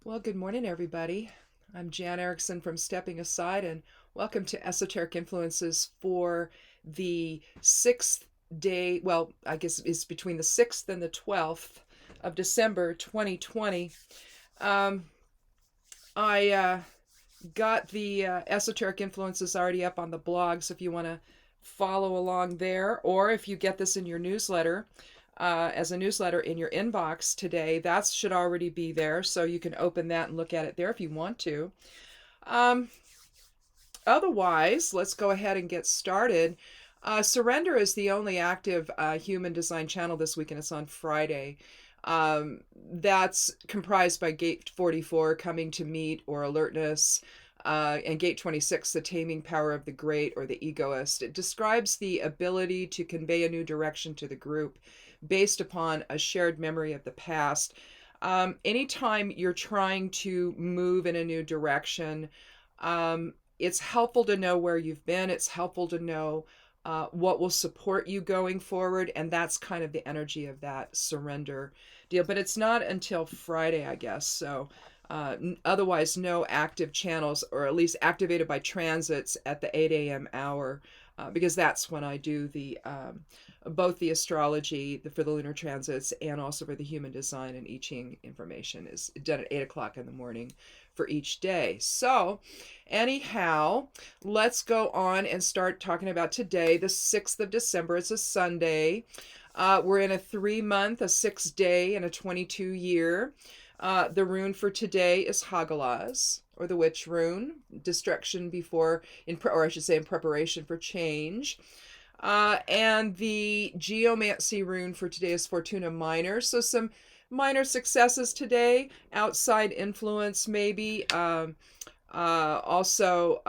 Well, good morning, everybody. I'm Jan Erickson from Stepping Aside, and welcome to Esoteric Influences for the sixth day. Well, I guess it's between the 6th and the 12th of December 2020. Um, I got the Esoteric Influences already up on the blog, so if you want to follow along there, or if you get this in your newsletter, as a newsletter in your inbox today, that should already be there, so you can open that and look at it there if you want to. Um, Otherwise, let's go ahead and get started. Surrender is the only active human design channel this week, and it's on Friday. That's comprised by Gate 44, Coming to Meet or Alertness, and Gate 26, The Taming Power of the Great or the Egoist. It describes the ability to convey a new direction to the group based upon a shared memory of the past. Anytime you're trying to move in a new direction, it's helpful to know where you've been. It's helpful to know what will support you going forward. And that's kind of the energy of that surrender deal. But it's not until Friday, I guess. So otherwise, no active channels, or at least activated by transits at the 8 a.m. hour, because that's when I do the both the astrology for the lunar transits and also for the human design and I Ching information is done at 8 o'clock in the morning for each day. So anyhow, let's go on and start talking about today, the 6th of December. It's a Sunday. We're in a 3-month, a 6-day, and a 22-year. The rune for today is Hagalaz, or the witch rune, destruction before, or I should say in preparation for change. And the geomancy rune for today is Fortuna Minor. So some minor successes today, outside influence maybe, also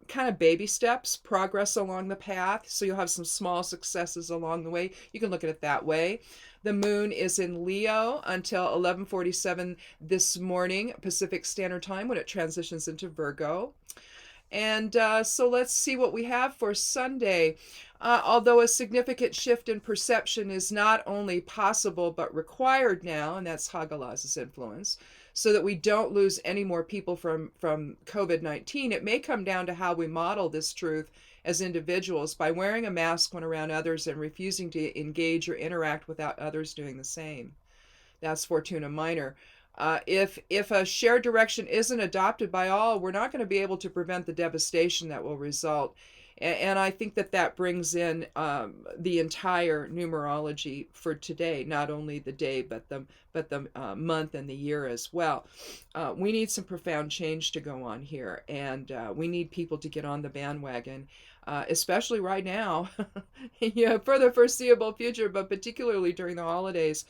kind of baby steps, progress along the path. So you'll have some small successes along the way. You can look at it that way. The moon is in Leo until 11:47 this morning, Pacific Standard Time, when it transitions into Virgo. And so let's see what we have for Sunday. Although a significant shift in perception is not only possible but required now, and that's Hagalaz's influence, so that we don't lose any more people from COVID-19, it may come down to how we model this truth as individuals by wearing a mask when around others and refusing to engage or interact without others doing the same. That's Fortuna Minor. If a shared direction isn't adopted by all, we're not going to be able to prevent the devastation that will result. And I think that brings in the entire numerology for today, not only the day, but the month and the year as well. We need some profound change to go on here, and we need people to get on the bandwagon, especially right now, for the foreseeable future, but particularly during the holidays.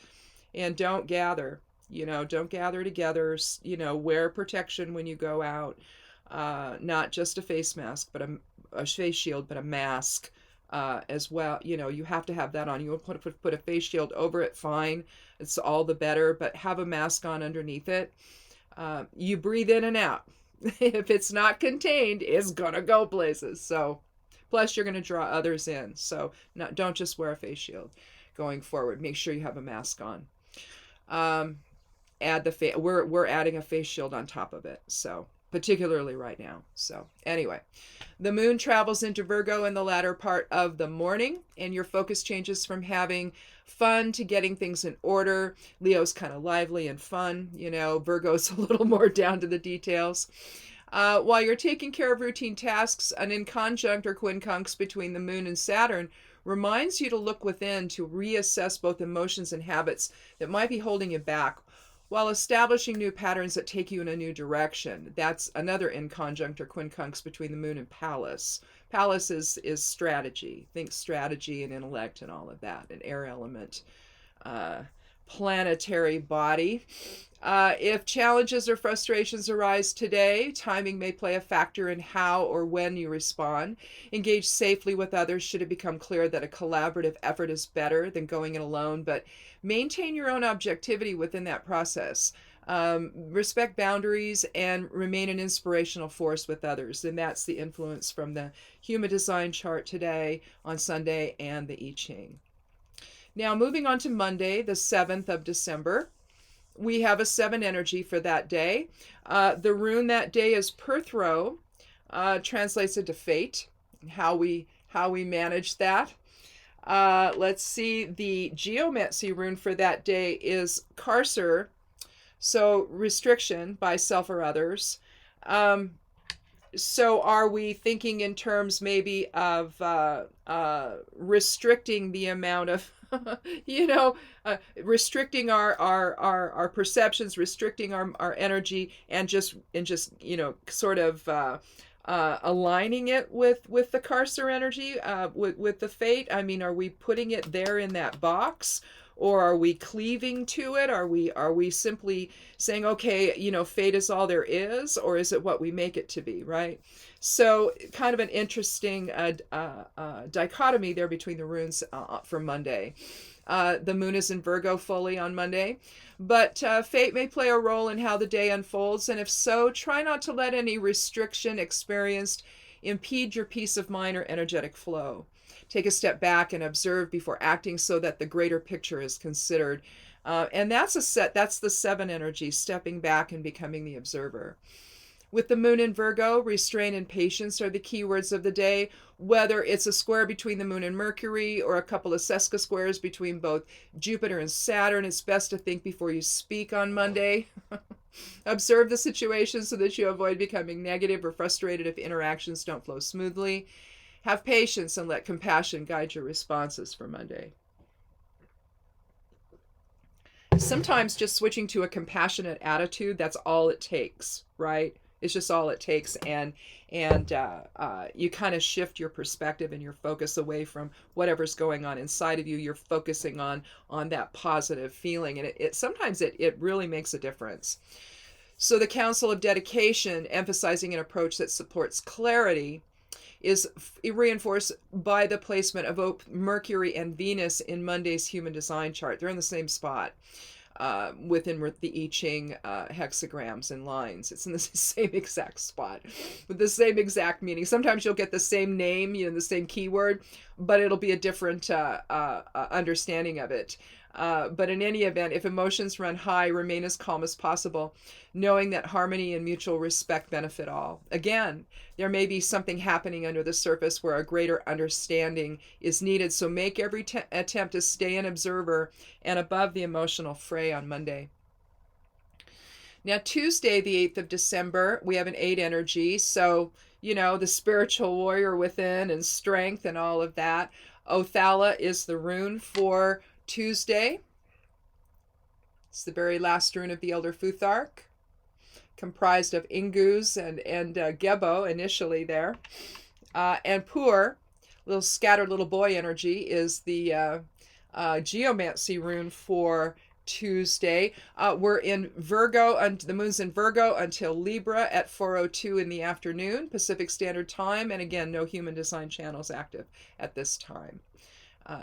And don't gather. Don't gather together. Wear protection when you go out. Not just a face mask, but a face shield, but a mask as well. You have to have that on. You want to put a face shield over it, fine. It's all the better, but have a mask on underneath it. You breathe in and out. If it's not contained, it's going to go places. So, plus you're going to draw others in. So don't just wear a face shield going forward. Make sure you have a mask on. Add the we're adding a face shield on top of it, so particularly right now. So anyway, the moon travels into Virgo in the latter part of the morning, and your focus changes from having fun to getting things in order. Leo's kind of lively and fun. Virgo's a little more down to the details. While you're taking care of routine tasks, an inconjunct or quincunx between the moon and Saturn reminds you to look within to reassess both emotions and habits that might be holding you back, while establishing new patterns that take you in a new direction. That's another inconjunct or quincunx between the moon and Pallas. Pallas is strategy. Think strategy and intellect and all of that, an air element planetary body. If challenges or frustrations arise today, timing may play a factor in how or when you respond. Engage safely with others should it become clear that a collaborative effort is better than going it alone, but maintain your own objectivity within that process. Respect boundaries and remain an inspirational force with others. And that's the influence from the human design chart today on Sunday and the I Ching. Now, moving on to Monday, the 7th of December. we have a 7 energy for that day. The rune that day is Perthro, translates into fate, how we manage that. Let's see, the geomancy rune for that day is Carcer, so restriction by self or others. So are we thinking in terms maybe of restricting the amount of restricting our perceptions, restricting our energy, and just sort of aligning it with the Carcer energy, with the fate? I mean, are we putting it there in that box, or are we cleaving to it? Are we simply saying, okay, fate is all there is, or is it what we make it to be, right? So kind of an interesting dichotomy there between the runes for Monday. The moon is in Virgo fully on Monday, but fate may play a role in how the day unfolds, and if so, try not to let any restriction experienced impede your peace of mind or energetic flow. Take a step back and observe before acting so that the greater picture is considered. And that's the 7 energy, stepping back and becoming the observer. With the moon in Virgo, restraint and patience are the key words of the day. Whether it's a square between the moon and Mercury or a couple of sesquisquares between both Jupiter and Saturn, it's best to think before you speak on Monday. Observe the situation so that you avoid becoming negative or frustrated if interactions don't flow smoothly. Have patience and let compassion guide your responses for Monday. Sometimes just switching to a compassionate attitude, that's all it takes, right? It's just all it takes, and you kind of shift your perspective and your focus away from whatever's going on inside of you. You're focusing on that positive feeling, and it sometimes really makes a difference. So the Council of Dedication, emphasizing an approach that supports clarity, is reinforced by the placement of both Mercury and Venus in Monday's human design chart. They're in the same spot within the I Ching hexagrams and lines. It's in the same exact spot with the same exact meaning. Sometimes you'll get the same name, the same keyword, but it'll be a different understanding of it. But in any event, if emotions run high, remain as calm as possible, knowing that harmony and mutual respect benefit all. Again, there may be something happening under the surface where a greater understanding is needed, so make every attempt to stay an observer and above the emotional fray on Monday. Now, Tuesday, the 8th of December, we have an 8 energy, so, the spiritual warrior within and strength and all of that. Othala is the rune for Tuesday. It's the very last rune of the Elder Futhark, comprised of Ingus and Gebo initially there. And Pur, little scattered little boy energy, is the geomancy rune for Tuesday. We're in Virgo, and the moon's in Virgo until Libra at 4:02 in the afternoon, Pacific Standard Time. And again, no human design channels active at this time.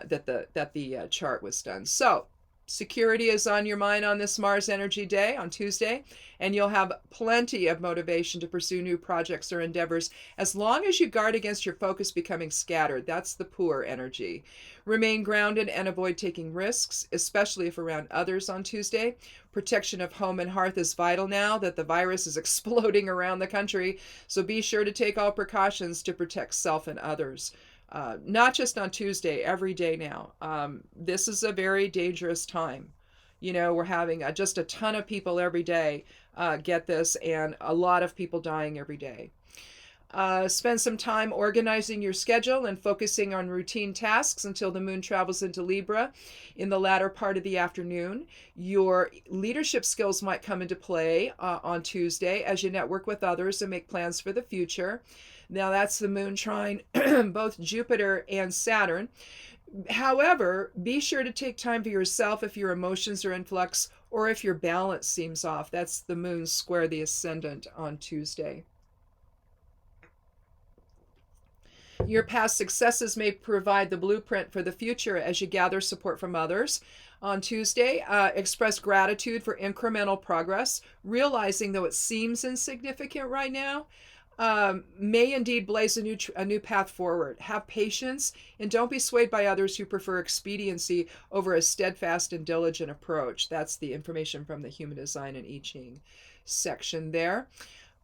That the chart was done. So security is on your mind on this Mars energy day on Tuesday, and you'll have plenty of motivation to pursue new projects or endeavors as long as you guard against your focus becoming scattered. That's the poor energy. Remain grounded and avoid taking risks, especially if around others on Tuesday. Protection of home and hearth is vital now that the virus is exploding around the country, so be sure to take all precautions to protect self and others. Not just on Tuesday, every day now. This is a very dangerous time. We're having just a ton of people every day get this, and a lot of people dying every day. Spend some time organizing your schedule and focusing on routine tasks until the moon travels into Libra in the latter part of the afternoon. Your leadership skills might come into play on Tuesday as you network with others and make plans for the future. Now that's the moon trine both Jupiter and Saturn. However, be sure to take time for yourself if your emotions are in flux or if your balance seems off. That's the moon square the ascendant on Tuesday. Your past successes may provide the blueprint for the future as you gather support from others. On Tuesday, express gratitude for incremental progress, realizing though it seems insignificant right now, may indeed blaze a new path forward. Have patience and don't be swayed by others who prefer expediency over a steadfast and diligent approach. That's the information from the Human Design and I Ching section there.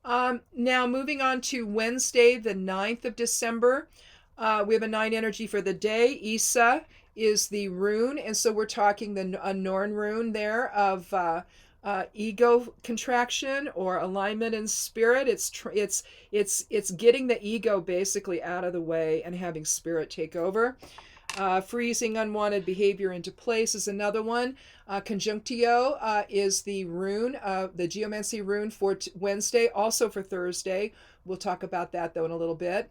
Now, moving on to Wednesday, the 9th of December, we have a 9 energy for the day. Isa is the rune, and so we're talking a Norn rune there of ego contraction or alignment in spirit. It's getting the ego basically out of the way and having spirit take over. Freezing unwanted behavior into place is another one. Conjunctio is the rune, the geomancy rune for Wednesday, also for Thursday. We'll talk about that though in a little bit.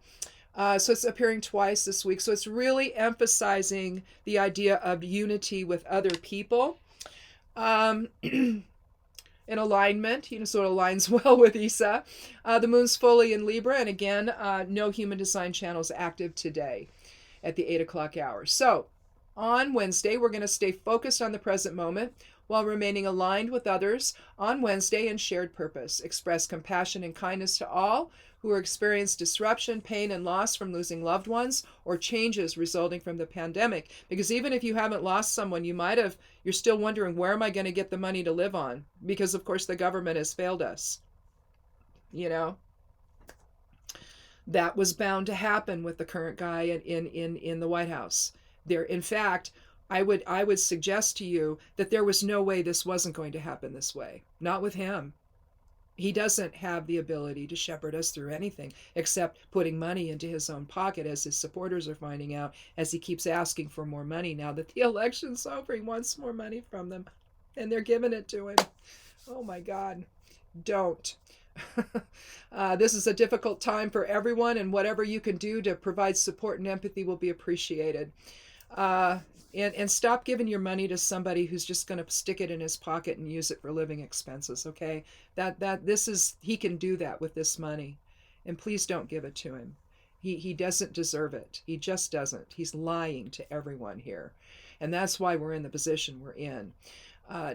So it's appearing twice this week. So it's really emphasizing the idea of unity with other people. In alignment, so it aligns well with Isa. The moon's fully in Libra, and again, no human design channels active today at the 8 o'clock hour. So on Wednesday, we're going to stay focused on the present moment while remaining aligned with others on Wednesday and shared purpose. Express compassion and kindness to all who are experiencing disruption, pain, and loss from losing loved ones or changes resulting from the pandemic. Because even if you haven't lost someone, you're still wondering, where am I going to get the money to live on? Because of course the government has failed us. That was bound to happen with the current guy in the White House. In fact, I would suggest to you that there was no way this wasn't going to happen this way. Not with him. He doesn't have the ability to shepherd us through anything except putting money into his own pocket, as his supporters are finding out, as he keeps asking for more money now that the election's over. He wants more money from them, and they're giving it to him. Oh my God. Don't. This is a difficult time for everyone, and whatever you can do to provide support and empathy will be appreciated. And stop giving your money to somebody who's just going to stick it in his pocket and use it for living expenses. Okay, he can do that with this money, and please don't give it to him. He doesn't deserve it. He just doesn't. He's lying to everyone here, and that's why we're in the position we're in.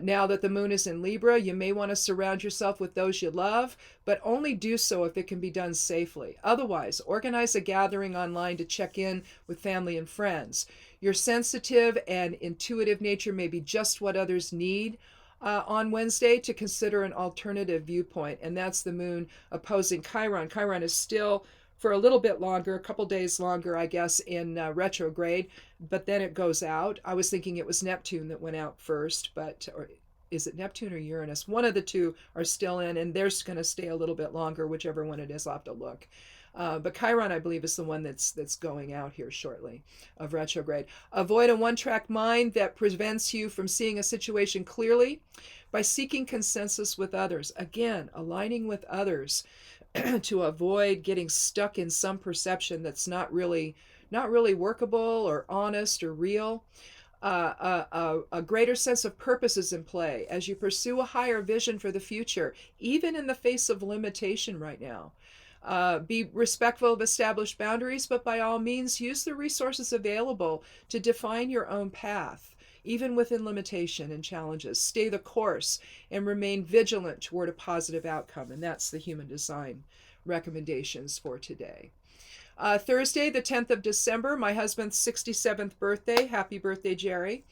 Now that the moon is in Libra, you may want to surround yourself with those you love, but only do so if it can be done safely. Otherwise, organize a gathering online to check in with family and friends. Your sensitive and intuitive nature may be just what others need on Wednesday to consider an alternative viewpoint, and that's the moon opposing Chiron. Chiron is still, for a little bit longer, a couple days longer, I guess, in retrograde, but then it goes out. I was thinking it was Neptune that went out first, or is it Neptune or Uranus? One of the two are still in, and they're going to stay a little bit longer, whichever one it is. I'll have to look. But Chiron, I believe, is the one that's going out here shortly of retrograde. Avoid a one-track mind that prevents you from seeing a situation clearly by seeking consensus with others. Again, aligning with others to avoid getting stuck in some perception that's not really workable or honest or real. A greater sense of purpose is in play as you pursue a higher vision for the future, even in the face of limitation right now. Be respectful of established boundaries, but by all means use the resources available to define your own path, even within limitation and challenges. Stay the course and remain vigilant toward a positive outcome. And that's the human design recommendations for today. Thursday, the 10th of December, my husband's 67th birthday. Happy birthday, Jerry.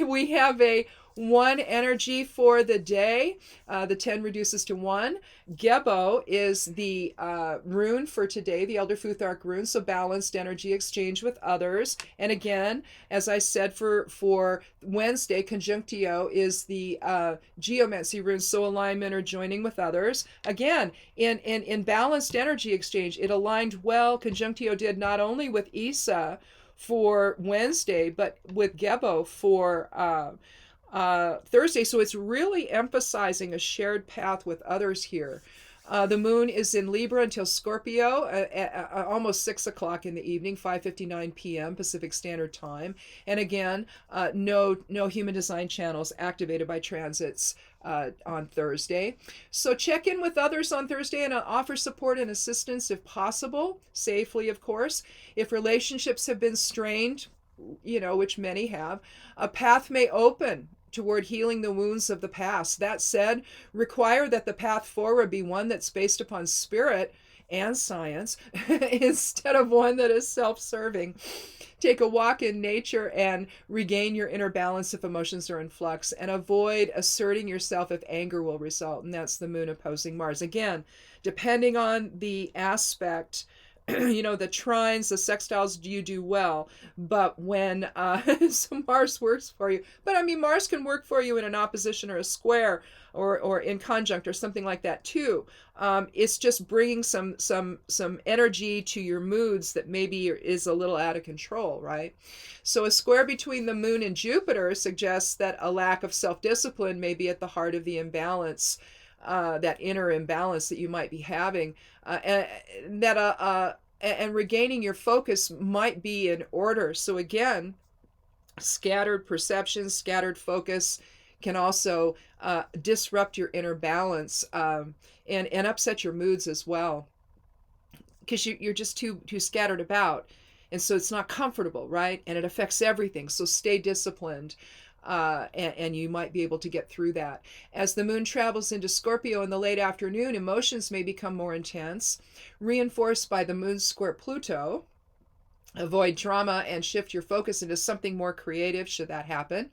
We have a 1 energy for the day. The 10 reduces to 1. Gebo is the rune for today, the Elder Futhark rune, so balanced energy exchange with others. And again, as I said, for Wednesday, Conjunctio is the geomancy rune, so alignment or joining with others. Again, in balanced energy exchange, it aligned well. Conjunctio did not only with Isa for Wednesday, but with Gebo for Thursday. So it's really emphasizing a shared path with others here. The moon is in Libra until Scorpio, almost 6 o'clock in the evening, 5:59 p.m. Pacific Standard Time. And again, no human design channels activated by transits on Thursday. So check in with others on Thursday and offer support and assistance if possible, safely, of course. If relationships have been strained, which many have, a path may open toward healing the wounds of the past. That said, require that the path forward be one that's based upon spirit and science instead of one that is self-serving. Take a walk in nature and regain your inner balance if emotions are in flux, and avoid asserting yourself if anger will result. And that's the moon opposing Mars. Again, depending on the aspect, the trines, the sextiles, you do well. But when so Mars works for you, but I mean, Mars can work for you in an opposition or a square, or in conjunct or something like that too. It's just bringing some energy to your moods that maybe is a little out of control, right? So a square between the moon and Jupiter suggests that a lack of self-discipline may be at the heart of the imbalance, that inner imbalance that you might be having, and regaining your focus might be in order. So again, scattered perception, scattered focus can also disrupt your inner balance, and upset your moods as well, because you're just too scattered about, and so it's not comfortable, right? And it affects everything. So stay disciplined. And you might be able to get through that. As the moon travels into Scorpio in the late afternoon, emotions may become more intense, reinforced by the moon square Pluto. Avoid drama and shift your focus into something more creative should that happen.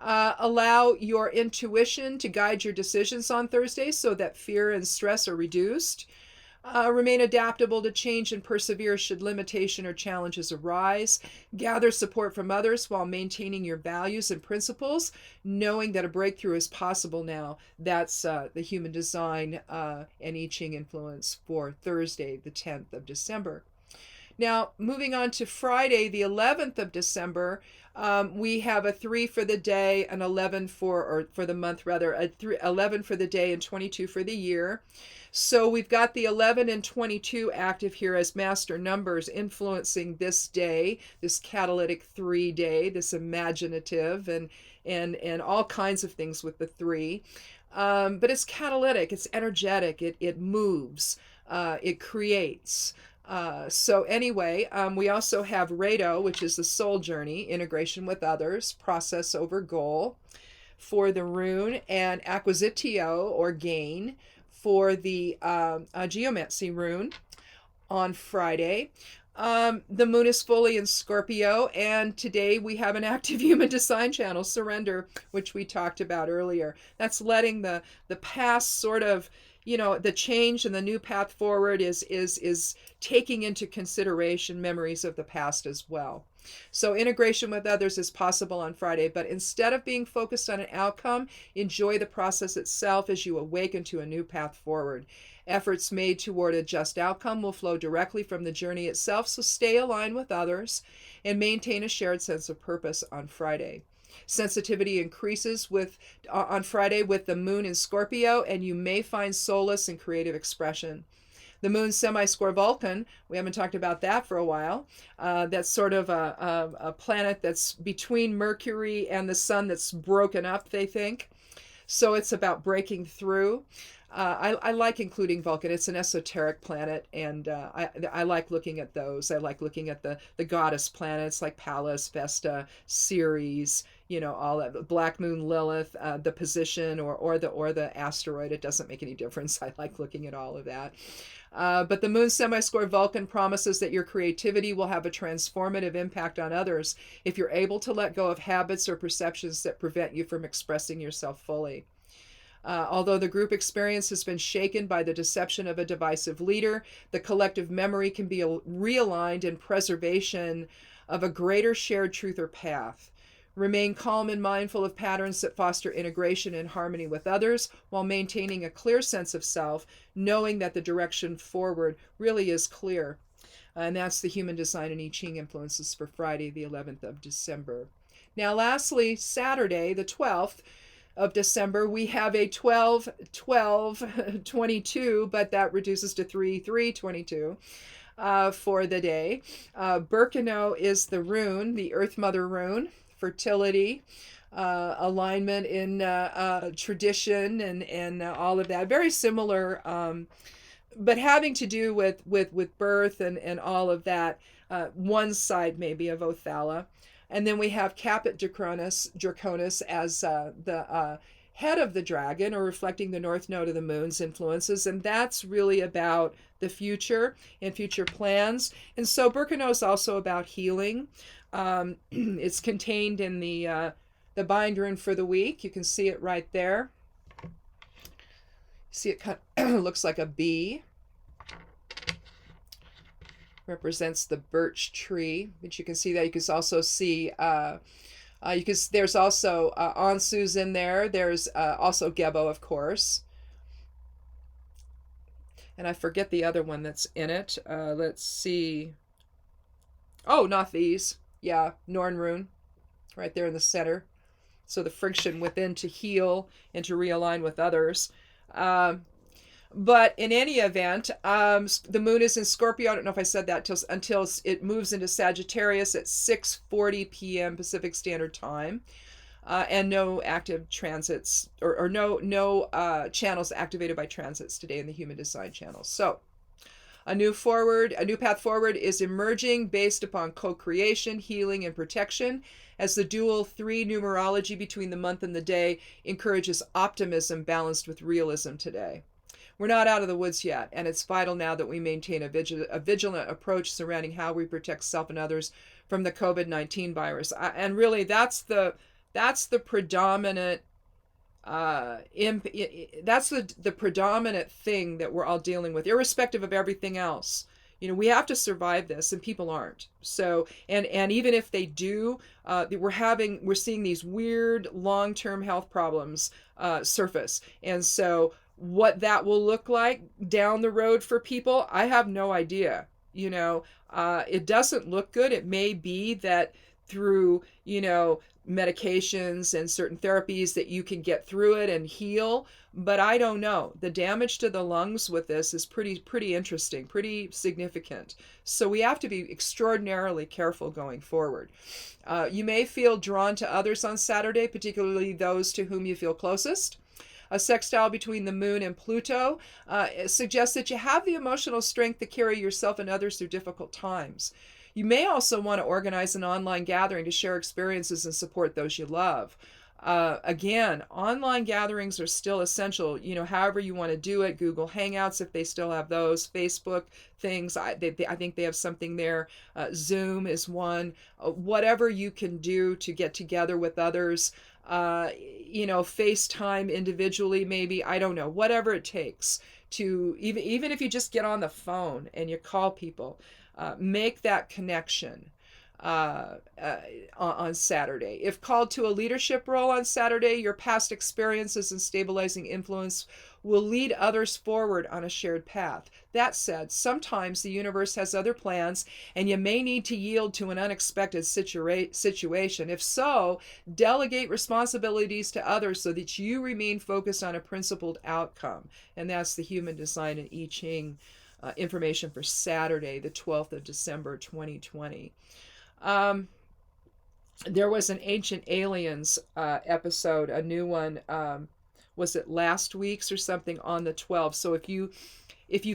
Allow your intuition to guide your decisions on Thursday so that fear and stress are reduced. Remain adaptable to change and persevere should limitation or challenges arise. Gather support from others while maintaining your values and principles, knowing that a breakthrough is possible now. That's the human design and I Ching influence for Thursday, the 10th of December. Now, moving on to Friday, the 11th of December, we have a 3 for the day, an 11 for the month rather, 11 for the day and 22 for the year. So we've got the 11 and 22 active here as master numbers influencing this day, this catalytic 3 day, this imaginative and all kinds of things with the 3. But it's catalytic, it's energetic, it moves, it creates. So anyway, we also have Redo, which is the soul journey, integration with others, process over goal for the rune, and acquisitio or gain for the geomancy rune on Friday. The moon is fully in Scorpio, and today we have an active human design channel, surrender, which we talked about earlier. That's letting the past sort of, the change and the new path forward is taking into consideration memories of the past as well. So integration with others is possible on Friday, but instead of being focused on an outcome, enjoy the process itself as you awaken to a new path forward. Efforts made toward a just outcome will flow directly from the journey itself, so stay aligned with others and maintain a shared sense of purpose on Friday. Sensitivity increases on Friday with the moon in Scorpio, and you may find solace in creative expression. The moon semi-square Vulcan, we haven't talked about that for a while. That's sort of a planet that's between Mercury and the sun that's broken up, they think. So it's about breaking through. I like including Vulcan. It's an esoteric planet, and I like looking at those. I like looking at the goddess planets like Pallas, Vesta, Ceres, all that. Black Moon, Lilith, the position or the asteroid. It doesn't make any difference. I like looking at all of that. But the moon semi-square Vulcan promises that your creativity will have a transformative impact on others if you're able to let go of habits or perceptions that prevent you from expressing yourself fully. Although the group experience has been shaken by the deception of a divisive leader, the collective memory can be realigned in preservation of a greater shared truth or path. Remain calm and mindful of patterns that foster integration and harmony with others while maintaining a clear sense of self, knowing that the direction forward really is clear. And that's the human design and I Ching influences for Friday, the 11th of December. Now, lastly, Saturday, the 12th of December, we have a 12-12-22, but that reduces to 3-3-22 for the day. Birkenau is the rune, the Earth Mother rune, fertility, alignment in tradition and all of that. Very similar, but having to do with birth and all of that. One side maybe of Othala. And then we have Caput Draconis as the head of the dragon, or reflecting the north node of the moon's influences. And that's really about the future and future plans. And so Birkenau is also about healing. It's contained in the bind rune for the week. You can see it right there. See, it kind of looks like a bee. Represents the birch tree, but you can see that. You can also see there's also Ansu's in there. There's also Gebo, of course, and I forget the other one that's in it. Let's see. Oh, not these. Yeah, Norn rune, right there in the center. So the friction within to heal and to realign with others. But in any event, the moon is in Scorpio. I don't know if I said that until it moves into Sagittarius at 6:40 p.m. Pacific Standard Time, and no active transits or no channels activated by transits today in the human design channels. So a new path forward is emerging based upon co-creation, healing, and protection, as the dual 3 numerology between the month and the day encourages optimism balanced with realism today. We're not out of the woods yet, and it's vital now that we maintain a vigilant approach surrounding how we protect self and others from the COVID-19 virus. And really, that's the predominant that's the predominant thing that we're all dealing with, irrespective of everything else. We have to survive this, and people aren't. So, and even if they do, we're seeing these weird long-term health problems surface, and so what that will look like down the road for people, I have no idea. It doesn't look good. It may be that through, medications and certain therapies that you can get through it and heal, but I don't know. The damage to the lungs with this is pretty interesting, pretty significant. So we have to be extraordinarily careful going forward. You may feel drawn to others on Saturday, particularly those to whom you feel closest. A sextile between the moon and Pluto suggests that you have the emotional strength to carry yourself and others through difficult times. You may also want to organize an online gathering to share experiences and support those you love. Again, online gatherings are still essential, however you want to do it. Google Hangouts, if they still have those, Facebook things, I think they have something there. Zoom is one. Whatever you can do to get together with others, FaceTime individually, maybe, I don't know, whatever it takes to, even if you just get on the phone and you call people, make that connection on Saturday. If called to a leadership role on Saturday, your past experiences and stabilizing influence will lead others forward on a shared path. That said, sometimes the universe has other plans, and you may need to yield to an unexpected situation. If so, delegate responsibilities to others so that you remain focused on a principled outcome. And that's the Human Design and I Ching information for Saturday, the 12th of December, 2020. There was an Ancient Aliens episode, a new one, was it last week's or something, on the 12th. So if you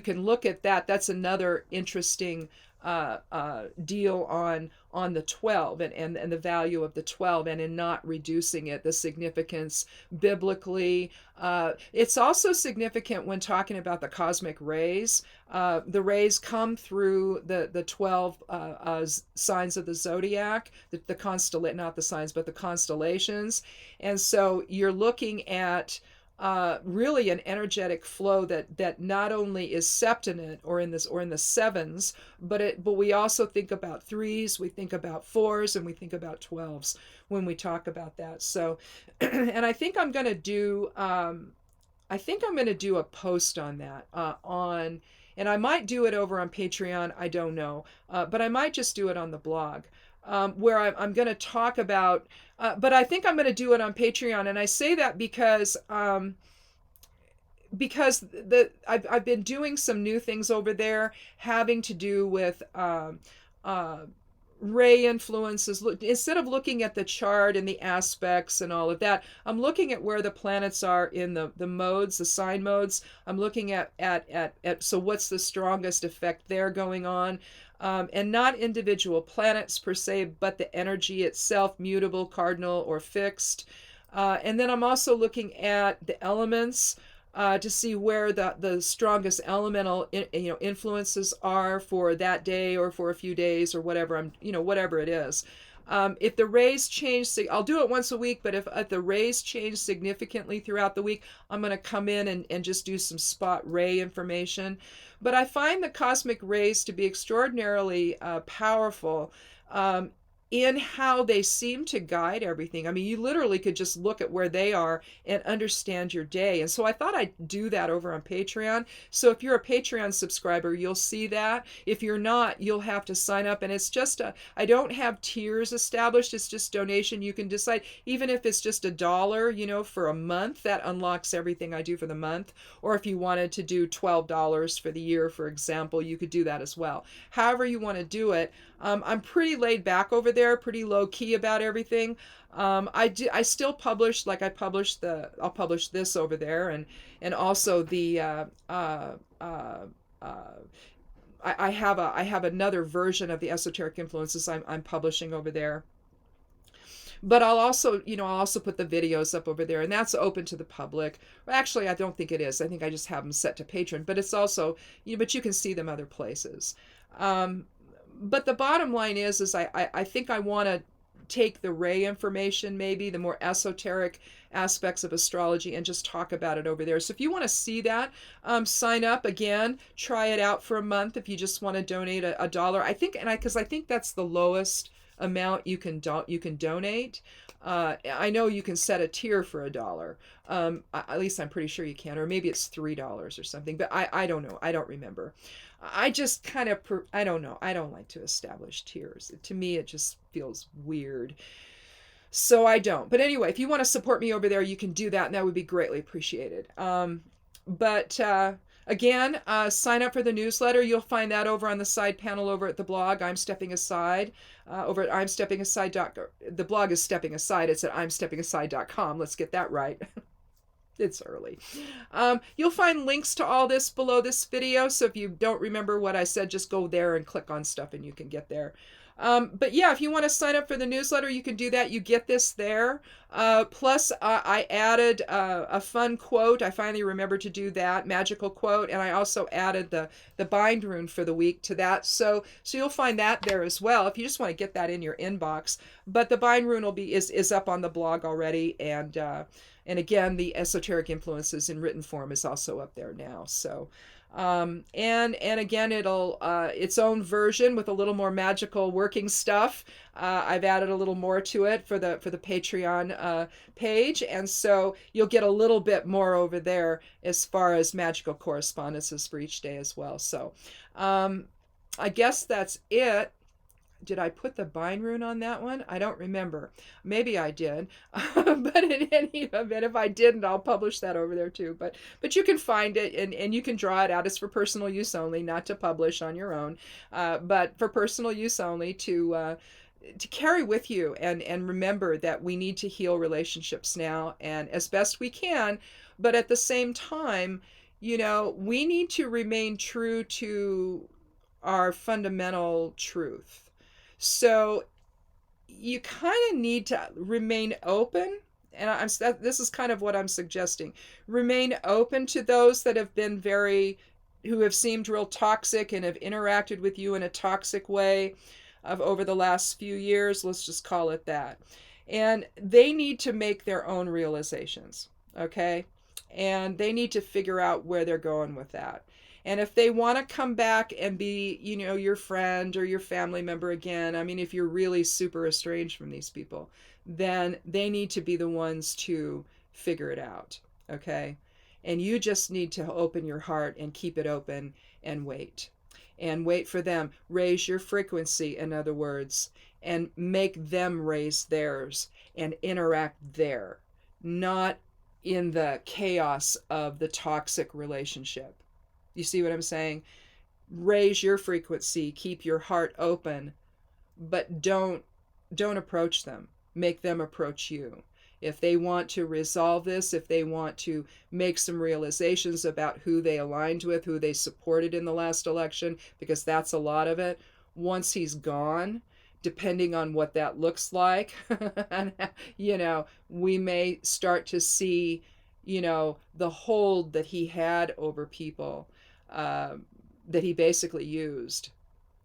can look at that, that's another interesting deal on the 12 and the value of the 12, and in not reducing it, the significance biblically. It's also significant when talking about the cosmic rays. The rays come through the 12 signs of the zodiac, not the signs, but the constellations. And so you're looking at really an energetic flow that not only is septonate or in the sevens, but we also think about threes, we think about fours, and we think about 12s when we talk about that. So, and I think I'm going to do a post on that and I might do it over on Patreon. I don't know, but I might just do it on the blog. Where I'm going to talk about, but I think I'm going to do it on Patreon, and I say that because I've been doing some new things over there having to do with ray influences. Instead of looking at the chart and the aspects and all of that, I'm looking at where the planets are in the modes, the sign modes. I'm looking at so what's the strongest effect there going on. and not individual planets per se, but the energy itself, mutable, cardinal, or fixed. And then I'm also looking at the elements to see where the strongest elemental influences are for that day or for a few days or whatever whatever it is. If the rays change, I'll do it once a week, but if the rays change significantly throughout the week, I'm going to come in and just do some spot ray information. But I find the cosmic rays to be extraordinarily powerful in how they seem to guide everything. I mean, you literally could just look at where they are and understand your day. And so I thought I'd do that over on Patreon. So if you're a Patreon subscriber, you'll see that. If you're not, you'll have to sign up. And it's just I don't have tiers established. It's just donation. You can decide, even if it's just $1, for a month, that unlocks everything I do for the month. Or if you wanted to do $12 for the year, for example, you could do that as well. However you want to do it. I'm pretty laid back over there, pretty low key about everything. I still publish, like I'll publish this over there, and also the I have another version of the Esoteric Influences I'm publishing over there. But I'll also put the videos up over there, and that's open to the public. Well, actually, I don't think it is. I think I just have them set to Patreon, but it's also, but you can see them other places. But the bottom line is I think I want to take the ray information, maybe the more esoteric aspects of astrology, and just talk about it over there. So if you want to see that, sign up again, try it out for a month. If you just want to donate a dollar, I think, because I think that's the lowest amount you can donate. I know you can set a tier for $1. At least I'm pretty sure you can, or maybe it's $3 or something. But I don't know. I don't remember. I just kind of, I don't know. I don't like to establish tiers. To me, it just feels weird. So I don't. But anyway, if you want to support me over there, you can do that, and that would be greatly appreciated. Again, sign up for the newsletter. You'll find that over on the side panel over at the blog, I'm Stepping Aside, over at imsteppingaside.com. The blog is Stepping Aside. It's at imsteppingaside.com. Let's get that right. It's early. You'll find links to all this below this video. So if you don't remember what I said, just go there and click on stuff and you can get there. But yeah, if you want to sign up for the newsletter, you can do that. You get this there. Plus, I added a fun quote. I finally remembered to do that, magical quote. And I also added the bind rune for the week to that. So you'll find that there as well if you just want to get that in your inbox. But the bind rune is up on the blog already. And again, the Esoteric Influences in written form is also up there now. So, and again, it'll its own version with a little more magical working stuff. I've added a little more to it for the Patreon page, and so you'll get a little bit more over there as far as magical correspondences for each day as well. So, I guess that's it. Did I put the bind rune on that one? I don't remember. Maybe I did. But in any event, if I didn't, I'll publish that over there too. But you can find it and you can draw it out. It's for personal use only, not to publish on your own, but for personal use only to carry with you and remember that we need to heal relationships now and as best we can. But at the same time, we need to remain true to our fundamental truth. So you kind of need to remain open, and this is kind of what I'm suggesting. Remain open to those that have been who have seemed real toxic and have interacted with you in a toxic way over the last few years. Let's just call it that. And they need to make their own realizations, okay? And they need to figure out where they're going with that. And if they want to come back and be, your friend or your family member again, I mean, if you're really super estranged from these people, then they need to be the ones to figure it out, okay? And you just need to open your heart and keep it open and wait. And wait for them. Raise your frequency, in other words, and make them raise theirs and interact there, not in the chaos of the toxic relationship. You see what I'm saying? Raise your frequency, keep your heart open, but don't approach them. Make them approach you. If they want to resolve this, if they want to make some realizations about who they aligned with, who they supported in the last election, because that's a lot of it, once he's gone, depending on what that looks like, and, we may start to see, the hold that he had over people, uh, that he basically used.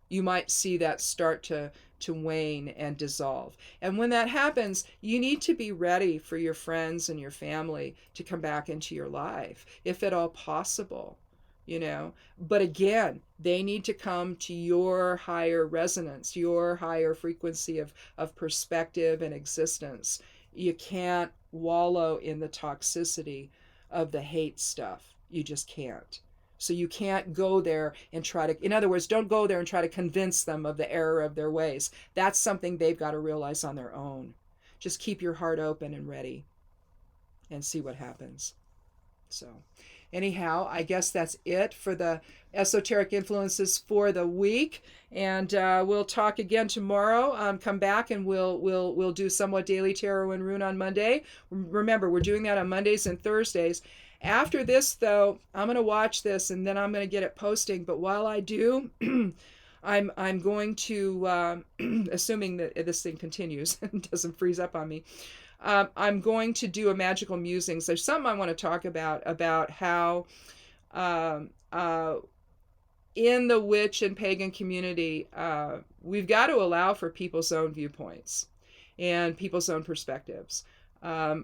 You might see that start to wane and dissolve. And when that happens, you need to be ready for your friends and your family to come back into your life, if at all possible. But again, they need to come to your higher resonance, your higher frequency of perspective and existence. You can't wallow in the toxicity of the hate stuff. You just can't. So you can't go there and try to, in other words, don't go there and try to convince them of the error of their ways. That's something they've got to realize on their own. Just keep your heart open and ready and see what happens. So, anyhow, I guess that's it for the esoteric influences for the week, and we'll talk again tomorrow. Come back and we'll do somewhat daily tarot and rune on Monday. Remember, we're doing that on Mondays and Thursdays. After this, though, I'm going to watch this and then I'm going to get it posting. But while I do, I'm going to, assuming that this thing continues and doesn't freeze up on me, I'm going to do a magical musings. There's something I want to talk about how in the witch and pagan community, we've got to allow for people's own viewpoints and people's own perspectives.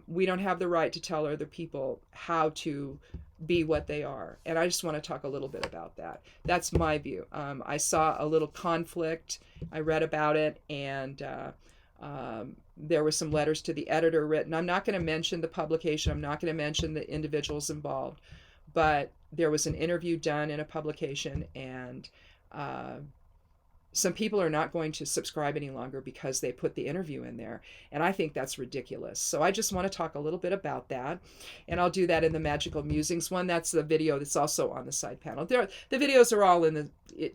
We don't have the right to tell other people how to be what they are. And I just want to talk a little bit about that. That's my view. I saw a little conflict. I read about it, and there were some letters to the editor written. I'm not going to mention the publication. I'm not going to mention the individuals involved. But there was an interview done in a publication, and some people are not going to subscribe any longer because they put the interview in there. And I think that's ridiculous. So I just want to talk a little bit about that. And I'll do that in the Magical Musings one. That's the video that's also on the side panel. The videos are all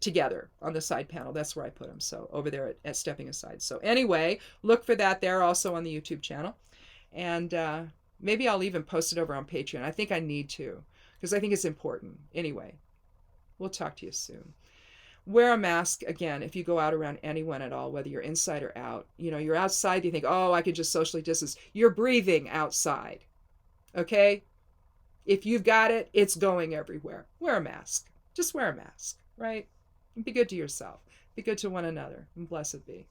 together on the side panel. That's where I put them. So over there at Stepping Aside. So anyway, look for that there also on the YouTube channel. And maybe I'll even post it over on Patreon. I think I need to, because I think it's important. Anyway, we'll talk to you soon. Wear a mask, again, if you go out around anyone at all, whether you're inside or out. You're outside, you think, oh, I can just socially distance. You're breathing outside, okay? If you've got it, it's going everywhere. Wear a mask. Just wear a mask, right? And be good to yourself. Be good to one another. And blessed be.